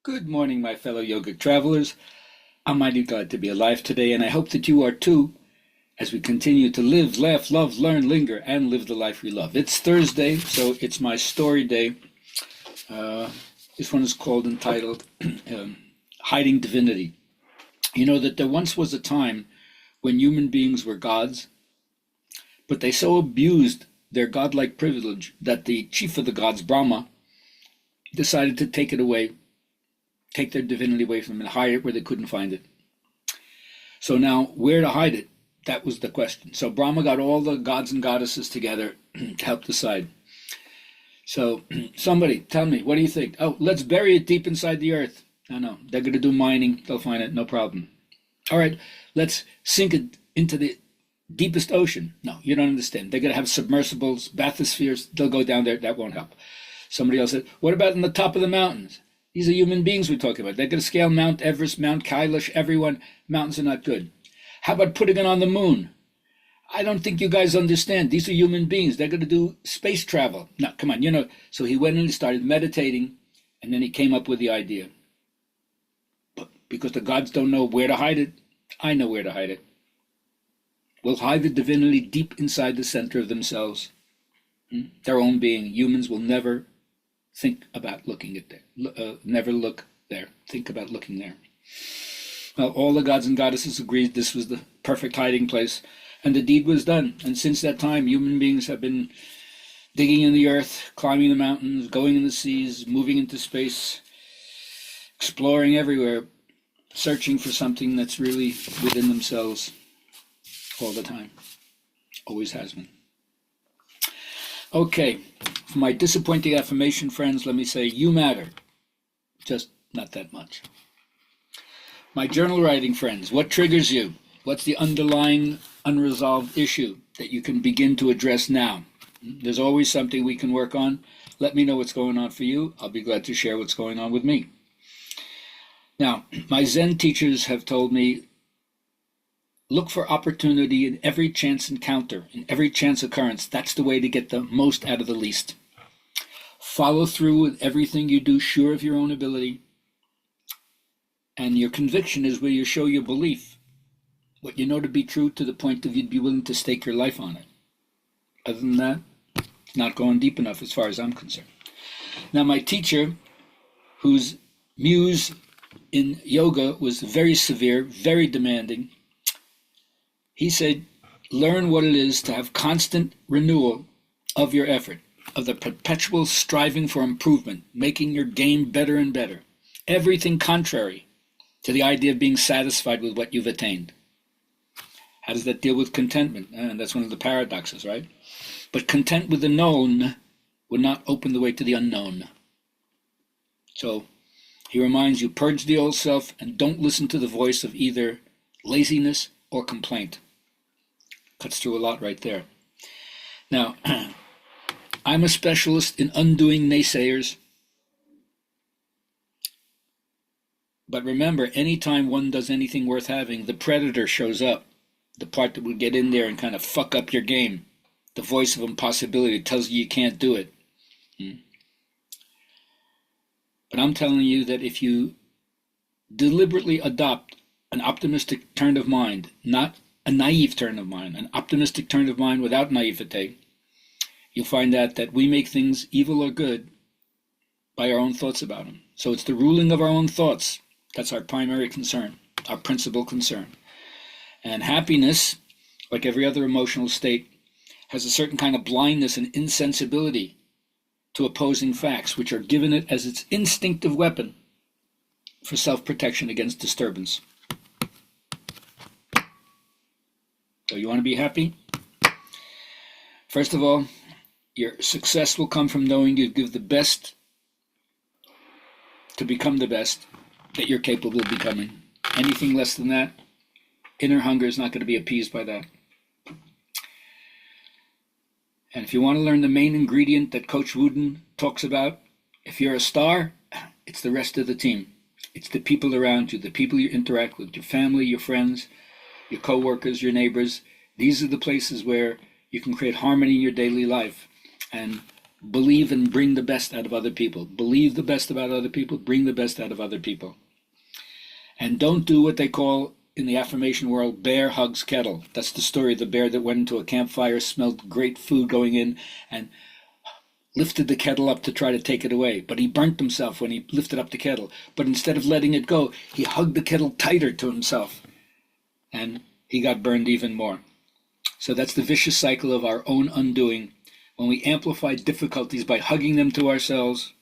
Good morning, my fellow yogic travelers. I'm mighty glad to be alive today, and I hope that you are too, as we continue to live, laugh, love, learn, linger, and live the life we love. It's Thursday, so it's my story day. This one is entitled Hiding Divinity. You know that there once was a time when human beings were gods, but they so abused their godlike privilege that the chief of the gods, Brahma, decided to take their divinity away from them and hide it where they couldn't find it. So now, where to hide it? That was the question. So Brahma got all the gods and goddesses together to help decide. So somebody, tell me, what do you think? Oh, let's bury it deep inside the earth. No, they're going to do mining. They'll find it, no problem. All right, let's sink it into the deepest ocean. No, you don't understand. They're going to have submersibles, bathyspheres. They'll go down there. That won't help. Somebody else said, what about in the top of the mountains? These are human beings we're talking about. They're going to scale Mount Everest, Mount Kailash, everyone. Mountains are not good. How about putting it on the moon? I don't think you guys understand. These are human beings. They're going to do space travel. No, come on, So he went and he started meditating, and then he came up with the idea. But because the gods don't know where to hide it, I know where to hide it. We'll hide the divinity deep inside the center of themselves, their own being. Humans will never think about looking at there. Never look there. Think about looking there. Well, all the gods and goddesses agreed this was the perfect hiding place, and the deed was done. And since that time, human beings have been digging in the earth, climbing the mountains, going in the seas, moving into space, exploring everywhere, searching for something that's really within themselves all the time. Always has been. Okay, for my disappointing affirmation friends, let me say, you matter. Just not that much. My journal writing friends, what triggers you? What's the underlying unresolved issue that you can begin to address now? There's always something we can work on. Let me know what's going on for you. I'll be glad to share what's going on with me. Now, my Zen teachers have told me, look for opportunity in every chance encounter, in every chance occurrence. That's the way to get the most out of the least. Follow through with everything you do, sure of your own ability. And your conviction is where you show your belief, what you know to be true to the point that you'd be willing to stake your life on it. Other than that, it's not going deep enough as far as I'm concerned. Now, my teacher, whose muse in yoga was very severe, very demanding, he said, learn what it is to have constant renewal of your effort, of the perpetual striving for improvement, making your game better and better. Everything contrary to the idea of being satisfied with what you've attained. How does that deal with contentment? And that's one of the paradoxes, right? But content with the known would not open the way to the unknown. So he reminds you, purge the old self and don't listen to the voice of either laziness or complaint. Cuts through a lot right there. Now, I'm a specialist in undoing naysayers. But remember, anytime one does anything worth having, the predator shows up. The part that would get in there and kind of fuck up your game. The voice of impossibility tells you can't do it. But I'm telling you that if you deliberately adopt an optimistic turn of mind, not a naive turn of mind, an optimistic turn of mind without naivete, you'll find out that we make things evil or good by our own thoughts about them. So it's the ruling of our own thoughts. That's our primary concern, our principal concern. And happiness, like every other emotional state, has a certain kind of blindness and insensibility to opposing facts, which are given it as its instinctive weapon for self-protection against disturbance. So you want to be happy? First of all, your success will come from knowing you give the best to become the best that you're capable of becoming. Anything less than that, inner hunger is not going to be appeased by that. And if you want to learn the main ingredient that Coach Wooden talks about, if you're a star, it's the rest of the team. It's the people around you, the people you interact with, your family, your friends, your co-workers, your neighbors. These are the places where you can create harmony in your daily life. And Believe and bring the best out of other people. Believe the best about other people. Bring the best out of other people. And don't do what they call in the affirmation world, bear hugs kettle. That's the story of the bear that went into a campfire, smelled great food going in, and lifted the kettle up to try to take it away. But he burnt himself when he lifted up the kettle. But instead of letting it go, he hugged the kettle tighter to himself. And he got burned even more. So that's the vicious cycle of our own undoing. When we amplify difficulties by hugging them to ourselves,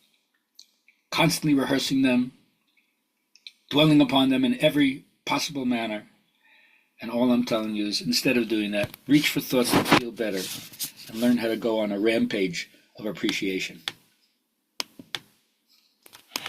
constantly rehearsing them, dwelling upon them in every possible manner. And all I'm telling you is, instead of doing that, reach for thoughts that feel better and learn how to go on a rampage of appreciation.